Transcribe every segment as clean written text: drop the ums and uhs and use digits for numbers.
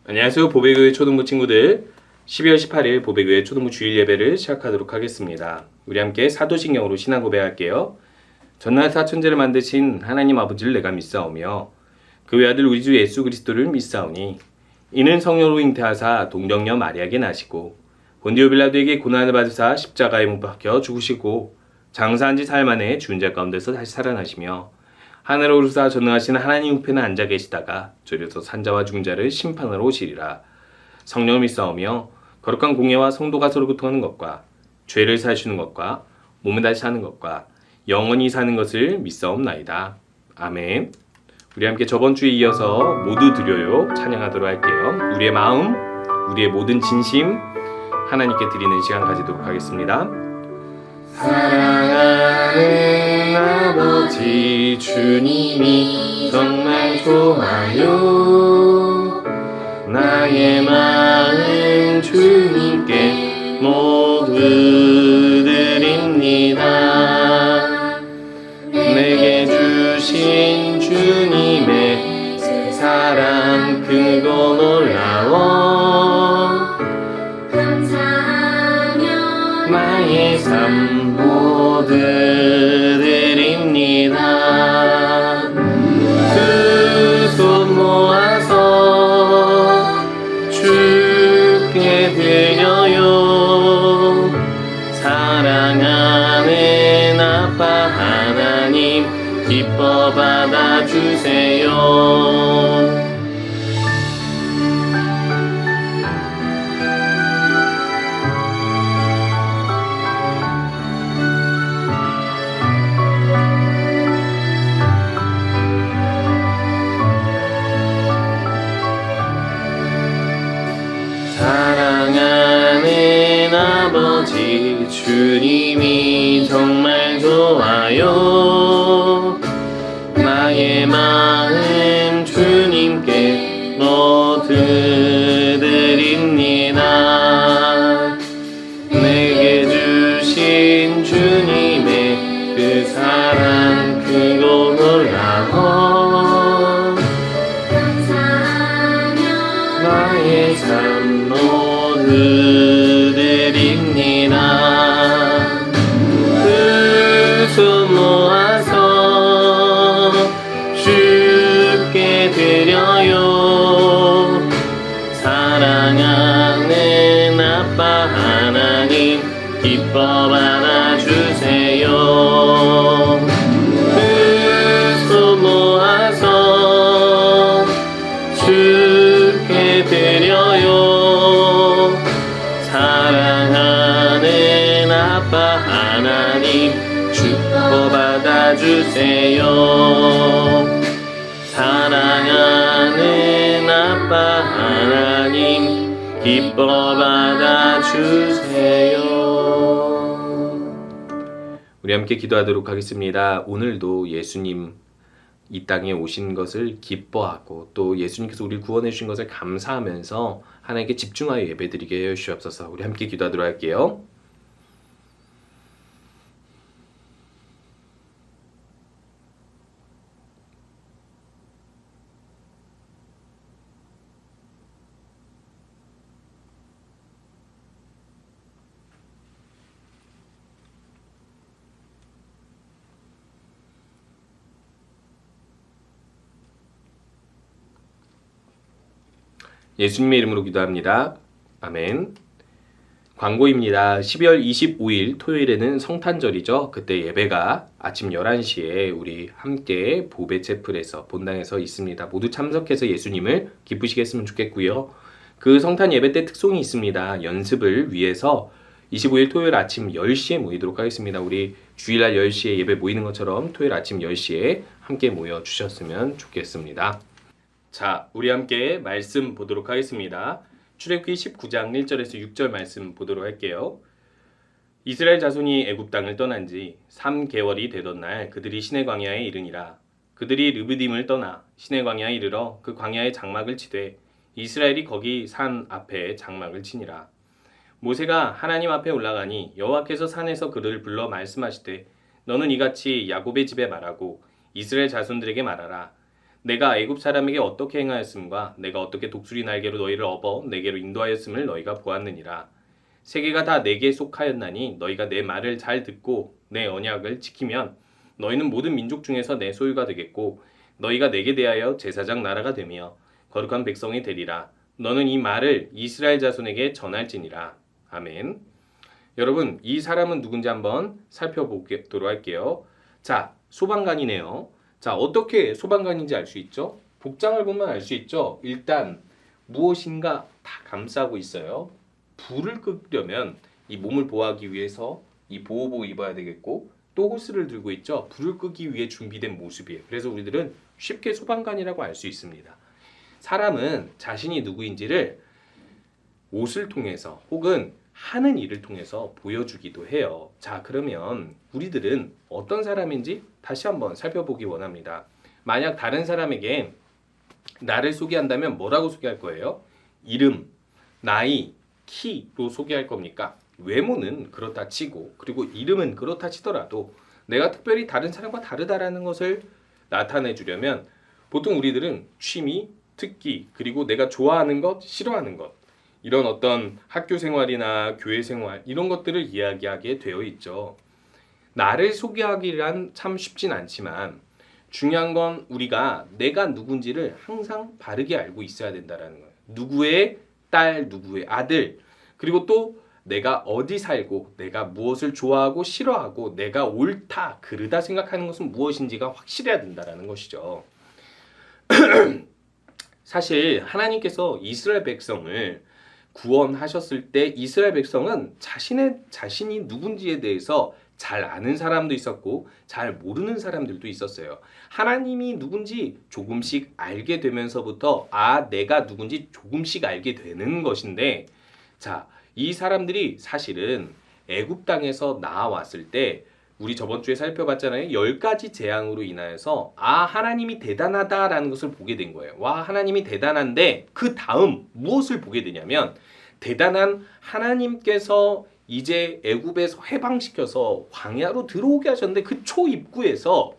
안녕하세요. 보배교회 초등부 친구들. 12월 18일 보배교회 초등부 주일 예배를 시작하도록 하겠습니다. 우리 함께 사도신경으로 신앙 고백할게요. 전날 사천제를 만드신 하나님 아버지를 내가 믿사오며 그 외아들 우리 주 예수 그리스도를 믿사오니 이는 성령으로 잉태하사 동정녀 마리아에게 나시고 본디오 빌라도에게 고난을 받으사 십자가에 못 박혀 죽으시고 장사한 지 사흘 만에 죽은 자 가운데서 다시 살아나시며 하늘에 오르사 전능하신 하나님 우편에 앉아 계시다가 졸여서 산자와 죽은 자를 심판하러 오시리라. 성령을 믿사오며 거룩한 공예와 성도가 서로 교통하는 것과 죄를 사하시는 것과 몸을 다시 사는 것과 영원히 사는 것을 믿사옵나이다. 아멘. 우리 함께 저번 주에 이어서 모두 드려요 찬양하도록 할게요. 우리의 마음, 우리의 모든 진심 하나님께 드리는 시간 가지도록 하겠습니다. 사랑하는 아버지 주님이 정말 좋아요. 나의 마음 주님께 모두 드립니다. 내게 주신 주님의 사랑 크고 놀라워 나의 삶 모두 드립니다. 두 손 모아서 주께 드려요. 사랑하는 아빠 하나님 기뻐 받아주세요. 사랑하는 아버지 주님이 정말 좋아요. 나의 마음 주님께 모두 드립니다. 내게 주신 주님의 그 사랑 크고 놀라워 나의 삶 모두 드립니다. 두 손 모아서 주께 드려요. 사랑하는 아빠 하나님 기뻐 받아주세요. 두 손 모아서 주께 드려요. 사랑하는 아빠 하나님 축복 받아주세요. 사랑하는 아빠 하나님 기뻐 받아주세요. 우리 함께 기도하도록 하겠습니다. 오늘도 예수님 이 땅에 오신 것을 기뻐하고 또 예수님께서 우리를 구원해 주신 것을 감사하면서 하나님께 집중하여 예배드리게 해 주시옵소서. 우리 함께 기도하도록 할게요. 예수님의 이름으로 기도합니다. 아멘. 광고입니다. 12월 25일 토요일에는 성탄절이죠. 그때 예배가 아침 11시에 우리 함께 보배채플에서 본당에서 있습니다. 모두 참석해서 예수님을 기쁘시겠으면 좋겠고요. 그 성탄 예배 때 특송이 있습니다. 연습을 위해서 25일 토요일 아침 10시에 모이도록 하겠습니다. 우리 주일날 10시에 예배 모이는 것처럼 토요일 아침 10시에 함께 모여 주셨으면 좋겠습니다. 자, 우리 함께 말씀 보도록 하겠습니다. 출애굽기 19장 1절에서 6절 말씀 보도록 할게요. 이스라엘 자손이 애굽 땅을 떠난 지 3개월이 되던 날 그들이 시내 광야에 이르니라. 그들이 르브딤을 떠나 시내 광야에 이르러 그 광야에 장막을 치되 이스라엘이 거기 산 앞에 장막을 치니라. 모세가 하나님 앞에 올라가니 여호와께서 산에서 그를 불러 말씀하시되 너는 이같이 야곱의 집에 말하고 이스라엘 자손들에게 말하라. 내가 애굽 사람에게 어떻게 행하였음과 내가 어떻게 독수리 날개로 너희를 업어 내게로 인도하였음을 너희가 보았느니라. 세계가 다 내게 속하였나니 너희가 내 말을 잘 듣고 내 언약을 지키면 너희는 모든 민족 중에서 내 소유가 되겠고 너희가 내게 대하여 제사장 나라가 되며 거룩한 백성이 되리라. 너는 이 말을 이스라엘 자손에게 전할지니라. 아멘. 여러분, 이 사람은 누군지 한번 살펴보도록 할게요. 자, 소방관이네요. 자, 어떻게 소방관인지 알 수 있죠? 복장을 보면 알 수 있죠? 일단 무엇인가 다 감싸고 있어요. 불을 끄려면 이 몸을 보호하기 위해서 이 보호복 입어야 되겠고 또 호스를 들고 있죠. 불을 끄기 위해 준비된 모습이에요. 그래서 우리들은 쉽게 소방관이라고 알 수 있습니다. 사람은 자신이 누구인지를 옷을 통해서 혹은 하는 일을 통해서 보여주기도 해요. 자, 그러면 우리들은 어떤 사람인지 다시 한번 살펴보기 원합니다. 만약 다른 사람에게 나를 소개한다면 뭐라고 소개할 거예요? 이름, 나이, 키로 소개할 겁니까? 외모는 그렇다 치고 그리고 이름은 그렇다 치더라도 내가 특별히 다른 사람과 다르다라는 것을 나타내 주려면 보통 우리들은 취미, 특기, 그리고 내가 좋아하는 것, 싫어하는 것 이런 어떤 학교 생활이나 교회 생활 이런 것들을 이야기하게 되어 있죠. 나를 소개하기란 참 쉽진 않지만 중요한 건 우리가 내가 누군지를 항상 바르게 알고 있어야 된다는 거예요. 누구의 딸, 누구의 아들, 그리고 또 내가 어디 살고 내가 무엇을 좋아하고 싫어하고 내가 옳다, 그르다 생각하는 것은 무엇인지가 확실해야 된다는 것이죠. 사실 하나님께서 이스라엘 백성을 구원하셨을 때 이스라엘 백성은 자신이 누군지에 대해서 잘 아는 사람도 있었고 잘 모르는 사람들도 있었어요. 하나님이 누군지 조금씩 알게 되면서부터 내가 누군지 조금씩 알게 되는 것인데, 자, 이 사람들이 사실은 애굽 땅에서 나와왔을 때 우리 저번 주에 살펴봤잖아요. 10가지 재앙으로 인하여서 하나님이 대단하다라는 것을 보게 된 거예요. 와, 하나님이 대단한데 그 다음 무엇을 보게 되냐면 대단한 하나님께서 이제 애굽에서 해방시켜서 광야로 들어오게 하셨는데 그 초입구에서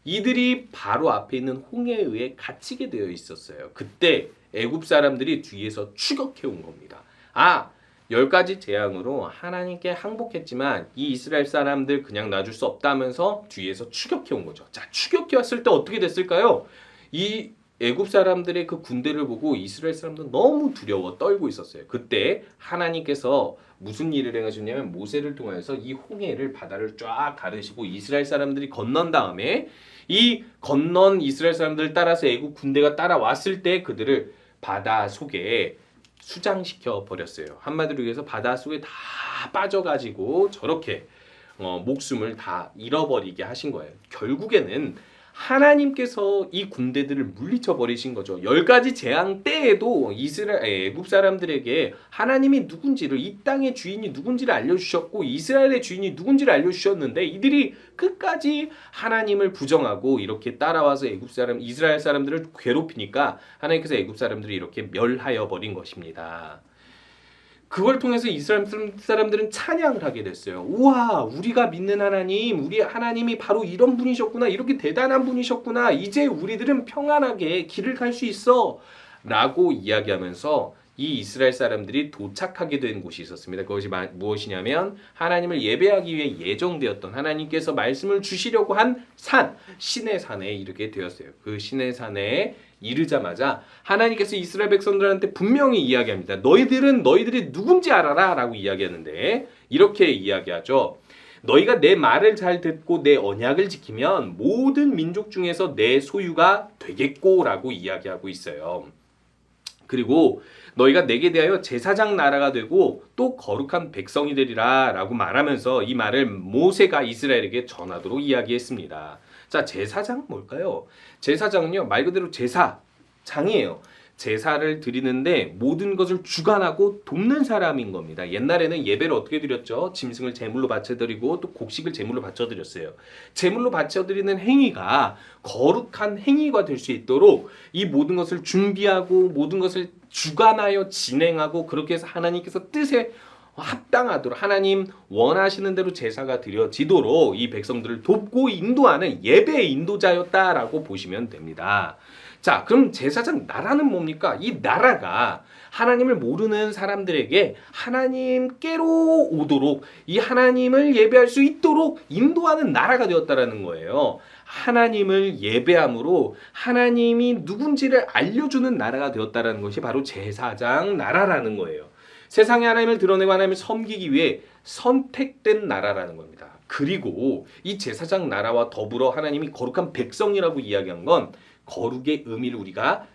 이들이 바로 앞에 있는 홍해에 의해 갇히게 되어 있었어요. 그때 애굽 사람들이 뒤에서 추격해 온 겁니다. 10가지 재앙으로 하나님께 항복했지만 이 이스라엘 사람들 그냥 놔줄 수 없다면서 뒤에서 추격해 온 거죠. 자, 추격해 왔을 때 어떻게 됐을까요? 이 애굽 사람들의 그 군대를 보고 이스라엘 사람들은 너무 두려워 떨고 있었어요. 그때 하나님께서 무슨 일을 행하셨냐면 모세를 통해서 이 홍해를 바다를 쫙 가르시고 이스라엘 사람들이 건넌 다음에 이 건넌 이스라엘 사람들을 따라서 애굽 군대가 따라왔을 때 그들을 바다 속에 수장시켜 버렸어요. 한마디로 얘기해서 바다 속에 다 빠져가지고 저렇게 목숨을 다 잃어버리게 하신 거예요. 결국에는 하나님께서 이 군대들을 물리쳐 버리신 거죠. 10가지 재앙 때에도 애굽 사람들에게 하나님이 누군지를, 이 땅의 주인이 누군지를 알려주셨고 이스라엘의 주인이 누군지를 알려주셨는데 이들이 끝까지 하나님을 부정하고 이렇게 따라와서 이스라엘 사람들을 괴롭히니까 하나님께서 애굽 사람들을 이렇게 멸하여 버린 것입니다. 그걸 통해서 이스라엘 사람들은 찬양을 하게 됐어요. 우와, 우리가 믿는 하나님, 우리 하나님이 바로 이런 분이셨구나, 이렇게 대단한 분이셨구나, 이제 우리들은 평안하게 길을 갈 수 있어 라고 이야기하면서 이 이스라엘 사람들이 도착하게 된 곳이 있었습니다. 그것이 무엇이냐면 하나님을 예배하기 위해 예정되었던, 하나님께서 말씀을 주시려고 한 산, 시내 산에 이르게 되었어요. 그 시내 산에 이르자마자 하나님께서 이스라엘 백성들한테 분명히 이야기합니다. 너희들이 누군지 알아라 라고 이야기하는데 이렇게 이야기하죠. 너희가 내 말을 잘 듣고 내 언약을 지키면 모든 민족 중에서 내 소유가 되겠고 라고 이야기하고 있어요. 그리고 너희가 내게 대하여 제사장 나라가 되고 또 거룩한 백성이 되리라 라고 말하면서 이 말을 모세가 이스라엘에게 전하도록 이야기했습니다. 자, 제사장은 뭘까요? 제사장은요, 말 그대로 제사장이에요. 제사를 드리는데 모든 것을 주관하고 돕는 사람인 겁니다. 옛날에는 예배를 어떻게 드렸죠? 짐승을 제물로 바쳐드리고 또 곡식을 제물로 바쳐드렸어요. 제물로 바쳐드리는 행위가 거룩한 행위가 될 수 있도록 이 모든 것을 준비하고 모든 것을 주관하여 진행하고 그렇게 해서 하나님께서 뜻에 합당하도록 하나님 원하시는 대로 제사가 드려지도록 이 백성들을 돕고 인도하는 예배의 인도자였다라고 보시면 됩니다. 자, 그럼 제사장 나라는 뭡니까? 이 나라가 하나님을 모르는 사람들에게 하나님께로 오도록 이 하나님을 예배할 수 있도록 인도하는 나라가 되었다라는 거예요. 하나님을 예배함으로 하나님이 누군지를 알려주는 나라가 되었다라는 것이 바로 제사장 나라라는 거예요. 세상에 하나님을 드러내고 하나님을 섬기기 위해 선택된 나라라는 겁니다. 그리고 이 제사장 나라와 더불어 하나님이 거룩한 백성이라고 이야기한 건 거룩의 의미를 우리가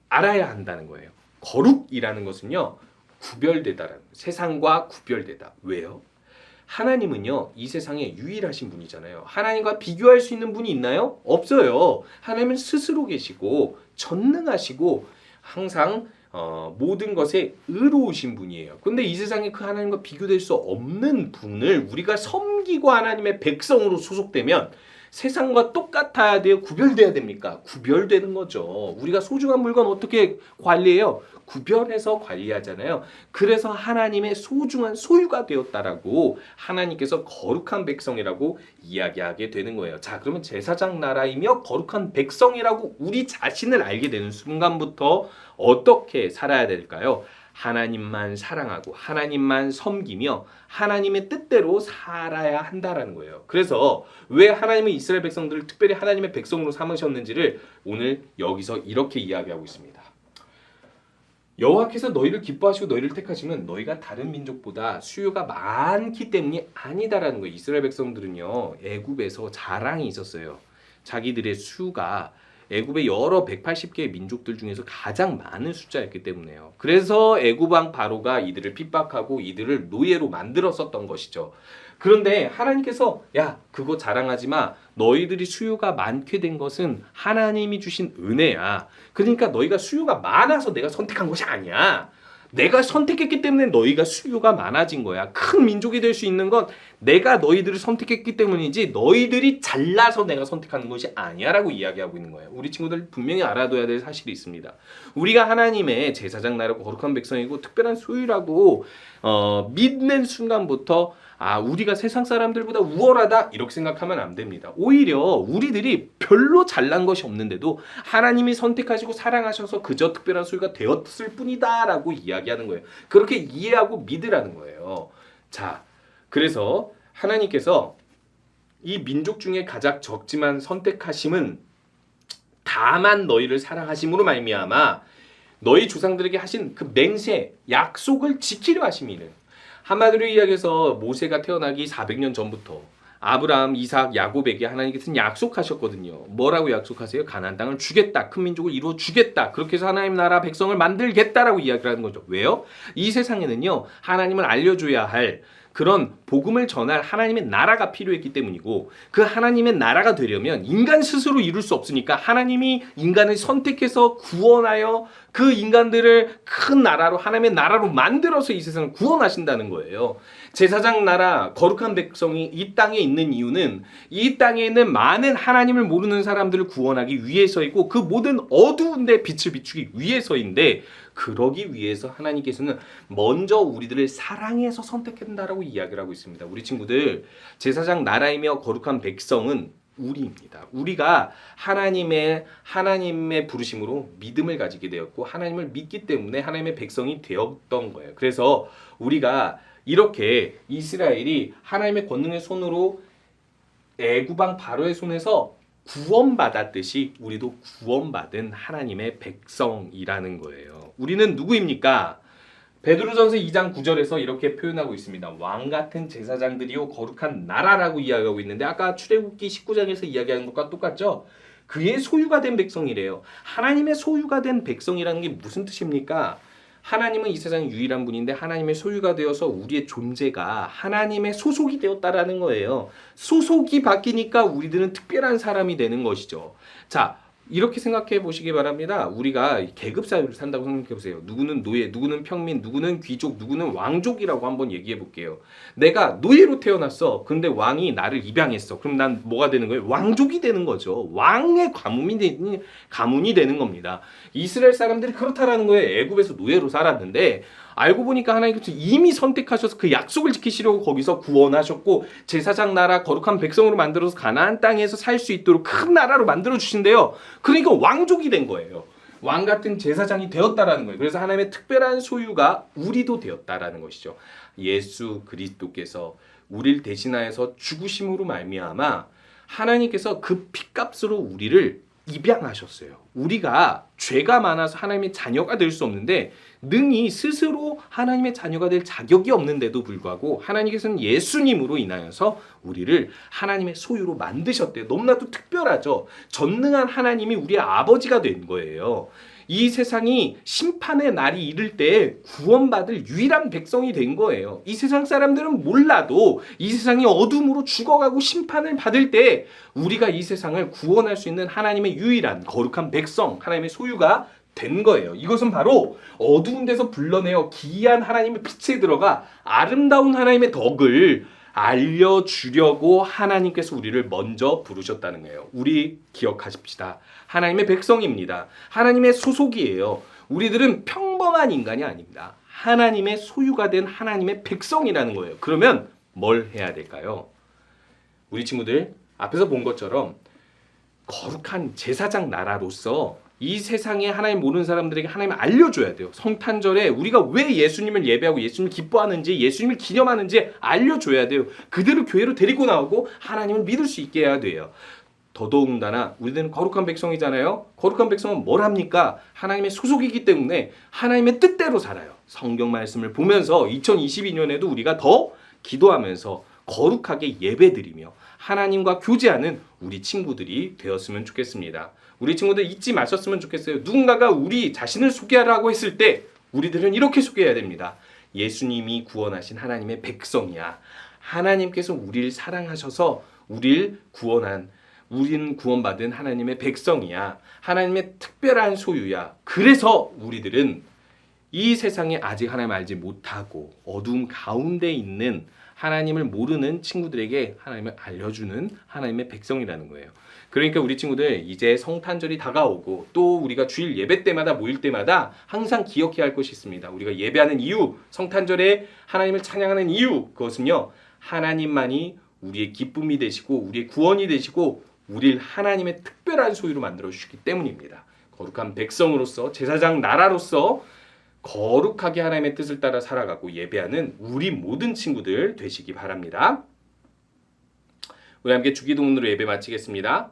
알아야 한다는 거예요. 거룩이라는 것은요, 구별되다라는 거예요. 세상과 구별되다. 왜요? 하나님은요, 이 세상에 유일하신 분이잖아요. 하나님과 비교할 수 있는 분이 있나요? 없어요. 하나님은 스스로 계시고 전능하시고 항상 모든 것에 의로우신 분이에요. 근데 이 세상에 그 하나님과 비교될 수 없는 분을 우리가 섬기고 하나님의 백성으로 소속되면 세상과 똑같아야 돼요? 구별돼야 됩니까? 구별되는 거죠. 우리가 소중한 물건 어떻게 관리해요? 구별해서 관리하잖아요. 그래서 하나님의 소중한 소유가 되었다라고 하나님께서 거룩한 백성이라고 이야기하게 되는 거예요. 자, 그러면 제사장 나라이며 거룩한 백성이라고 우리 자신을 알게 되는 순간부터 어떻게 살아야 될까요? 하나님만 사랑하고 하나님만 섬기며 하나님의 뜻대로 살아야 한다라는 거예요. 그래서 왜 하나님은 이스라엘 백성들을 특별히 하나님의 백성으로 삼으셨는지를 오늘 여기서 이렇게 이야기하고 있습니다. 여호와께서 너희를 기뻐하시고 너희를 택하시면 너희가 다른 민족보다 수요가 많기 때문이 아니다라는 거예요. 이스라엘 백성들은요, 애굽에서 자랑이 있었어요. 자기들의 수가 애굽의 여러 180개의 민족들 중에서 가장 많은 숫자였기 때문에요. 그래서 애굽 왕 바로가 이들을 핍박하고 이들을 노예로 만들었었던 것이죠. 그런데 하나님께서 야, 그거 자랑하지 마. 너희들이 수요가 많게 된 것은 하나님이 주신 은혜야. 그러니까 너희가 수요가 많아서 내가 선택한 것이 아니야. 내가 선택했기 때문에 너희가 수요가 많아진 거야. 큰 민족이 될 수 있는 건 내가 너희들을 선택했기 때문이지 너희들이 잘나서 내가 선택하는 것이 아니야 라고 이야기하고 있는 거예요. 우리 친구들 분명히 알아둬야 될 사실이 있습니다. 우리가 하나님의 제사장 나라고 거룩한 백성이고 특별한 소유라고 믿는 순간부터 우리가 세상 사람들보다 우월하다 이렇게 생각하면 안 됩니다. 오히려 우리들이 별로 잘난 것이 없는데도 하나님이 선택하시고 사랑하셔서 그저 특별한 소유가 되었을 뿐이다 라고 이야기하는 거예요. 그렇게 이해하고 믿으라는 거예요. 자, 그래서 하나님께서 이 민족 중에 가장 적지만 선택하심은 다만 너희를 사랑하심으로 말미암아 너희 조상들에게 하신 그 맹세, 약속을 지키려 하심이는 한마디로 이야기해서 모세가 태어나기 400년 전부터 아브라함, 이삭, 야곱에게 하나님께서는 약속하셨거든요. 뭐라고 약속하세요? 가나안 땅을 주겠다. 큰 민족을 이루어 주겠다. 그렇게 해서 하나님 나라 백성을 만들겠다라고 이야기를 하는 거죠. 왜요? 이 세상에는요, 하나님을 알려줘야 할 그런 복음을 전할 하나님의 나라가 필요했기 때문이고 그 하나님의 나라가 되려면 인간 스스로 이룰 수 없으니까 하나님이 인간을 선택해서 구원하여 그 인간들을 큰 나라로 하나님의 나라로 만들어서 이 세상을 구원하신다는 거예요. 제사장 나라 거룩한 백성이 이 땅에 있는 이유는 이 땅에 있는 많은 하나님을 모르는 사람들을 구원하기 위해서이고 그 모든 어두운 데 빛을 비추기 위해서인데 그러기 위해서 하나님께서는 먼저 우리들을 사랑해서 선택한다라고 이야기를 하고 있습니다. 우리 친구들, 제사장 나라이며 거룩한 백성은 우리입니다. 우리가 하나님의 부르심으로 믿음을 가지게 되었고 하나님을 믿기 때문에 하나님의 백성이 되었던 거예요. 그래서 우리가 이렇게 이스라엘이 하나님의 권능의 손으로 애굽 왕 바로의 손에서 구원받았듯이 우리도 구원받은 하나님의 백성이라는 거예요. 우리는 누구입니까? 베드로전서 2장 9절에서 이렇게 표현하고 있습니다. 왕 같은 제사장들이요 거룩한 나라라고 이야기하고 있는데 아까 출애굽기 19장에서 이야기하는 것과 똑같죠? 그의 소유가 된 백성이래요. 하나님의 소유가 된 백성이라는 게 무슨 뜻입니까? 하나님은 이 세상 유일한 분인데 하나님의 소유가 되어서 우리의 존재가 하나님의 소속이 되었다라는 거예요. 소속이 바뀌니까 우리들은 특별한 사람이 되는 것이죠. 자, 이렇게 생각해 보시기 바랍니다. 우리가 계급 사회를 산다고 생각해 보세요. 누구는 노예, 누구는 평민, 누구는 귀족, 누구는 왕족이라고 한번 얘기해 볼게요. 내가 노예로 태어났어. 근데 왕이 나를 입양했어. 그럼 난 뭐가 되는 거예요? 왕족이 되는 거죠. 왕의 가문이 되는 겁니다. 이스라엘 사람들이 그렇다라는 거예요. 애굽에서 노예로 살았는데 알고 보니까 하나님께서 이미 선택하셔서 그 약속을 지키시려고 거기서 구원하셨고 제사장 나라 거룩한 백성으로 만들어서 가나안 땅에서 살 수 있도록 큰 나라로 만들어 주신대요. 그러니까 왕족이 된 거예요. 왕 같은 제사장이 되었다라는 거예요. 그래서 하나님의 특별한 소유가 우리도 되었다라는 것이죠. 예수 그리스도께서 우리를 대신하여서 죽으심으로 말미암아 하나님께서 그 피값으로 우리를 입양하셨어요. 우리가 죄가 많아서 하나님의 자녀가 될 수 없는데 능히 스스로 하나님의 자녀가 될 자격이 없는데도 불구하고 하나님께서는 예수님으로 인하여서 우리를 하나님의 소유로 만드셨대요. 너무나도 특별하죠. 전능한 하나님이 우리의 아버지가 된 거예요. 이 세상이 심판의 날이 이를 때 구원받을 유일한 백성이 된 거예요. 이 세상 사람들은 몰라도 이 세상이 어둠으로 죽어가고 심판을 받을 때 우리가 이 세상을 구원할 수 있는 하나님의 유일한 거룩한 백성, 하나님의 소유가 된 거예요. 이것은 바로 어두운 데서 불러내어 기이한 하나님의 빛에 들어가 아름다운 하나님의 덕을 알려주려고 하나님께서 우리를 먼저 부르셨다는 거예요. 우리 기억하십시다. 하나님의 백성입니다. 하나님의 소속이에요. 우리들은 평범한 인간이 아닙니다. 하나님의 소유가 된 하나님의 백성이라는 거예요. 그러면 뭘 해야 될까요? 우리 친구들 앞에서 본 것처럼 거룩한 제사장 나라로서 이 세상에 하나님 모르는 사람들에게 하나님을 알려줘야 돼요. 성탄절에 우리가 왜 예수님을 예배하고 예수님을 기뻐하는지 예수님을 기념하는지 알려줘야 돼요. 그들을 교회로 데리고 나오고 하나님을 믿을 수 있게 해야 돼요. 더더군다나 우리들은 거룩한 백성이잖아요. 거룩한 백성은 뭘 합니까? 하나님의 소속이기 때문에 하나님의 뜻대로 살아요. 성경 말씀을 보면서 2022년에도 우리가 더 기도하면서 거룩하게 예배드리며 하나님과 교제하는 우리 친구들이 되었으면 좋겠습니다. 우리 친구들 잊지 마셨으면 좋겠어요. 누군가가 우리 자신을 소개하라고 했을 때 우리들은 이렇게 소개해야 됩니다. 예수님이 구원하신 하나님의 백성이야. 하나님께서 우리를 사랑하셔서 우리를 우리는 구원받은 하나님의 백성이야. 하나님의 특별한 소유야. 그래서 우리들은 이 세상에 아직 하나님을 알지 못하고 어둠 가운데 있는 하나님을 모르는 친구들에게 하나님을 알려주는 하나님의 백성이라는 거예요. 그러니까 우리 친구들 이제 성탄절이 다가오고 또 우리가 주일 예배 때마다 모일 때마다 항상 기억해야 할 것이 있습니다. 우리가 예배하는 이유, 성탄절에 하나님을 찬양하는 이유, 그것은요 하나님만이 우리의 기쁨이 되시고 우리의 구원이 되시고 우리를 하나님의 특별한 소유로 만들어 주시기 때문입니다. 거룩한 백성으로서 제사장 나라로서 거룩하게 하나님의 뜻을 따라 살아가고 예배하는 우리 모든 친구들 되시기 바랍니다. 우리 함께 주기도문으로 예배 마치겠습니다.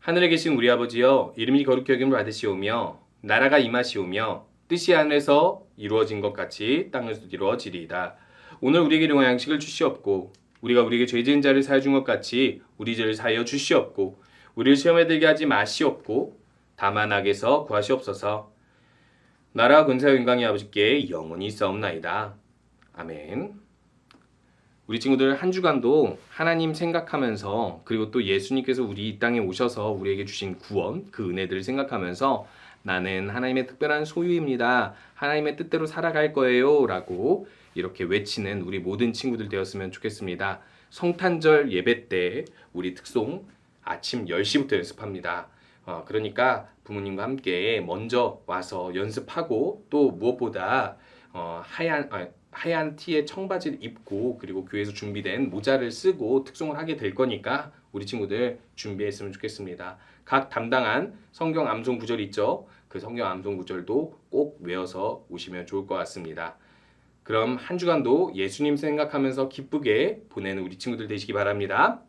하늘에 계신 우리 아버지여, 이름이 거룩히 여김을 받으시오며 나라가 임하시오며 뜻이 하늘에서 이루어진 것 같이 땅에서도 이루어지리이다. 오늘 우리에게 일용할 양식을 주시옵고 우리가 우리에게 죄 지은 자를 사하여 준 것 같이 우리 죄를 사하여 주시옵고 우리를 시험에 들게 하지 마시옵고 다만 악에서 구하시옵소서. 나라와 권세와 영광이 아버지께 영원히 있사옵나이다. 아멘. 우리 친구들 한 주간도 하나님 생각하면서 그리고 또 예수님께서 우리 이 땅에 오셔서 우리에게 주신 구원, 그 은혜들을 생각하면서 나는 하나님의 특별한 소유입니다. 하나님의 뜻대로 살아갈 거예요. 라고 이렇게 외치는 우리 모든 친구들 되었으면 좋겠습니다. 성탄절 예배 때 우리 특송 아침 10시부터 연습합니다. 그러니까 부모님과 함께 먼저 와서 연습하고 또 무엇보다 하얀 티에 청바지를 입고 그리고 교회에서 준비된 모자를 쓰고 특송을 하게 될 거니까 우리 친구들 준비했으면 좋겠습니다. 각 담당한 성경 암송 구절 있죠? 그 성경 암송 구절도 꼭 외워서 오시면 좋을 것 같습니다. 그럼 한 주간도 예수님 생각하면서 기쁘게 보내는 우리 친구들 되시기 바랍니다.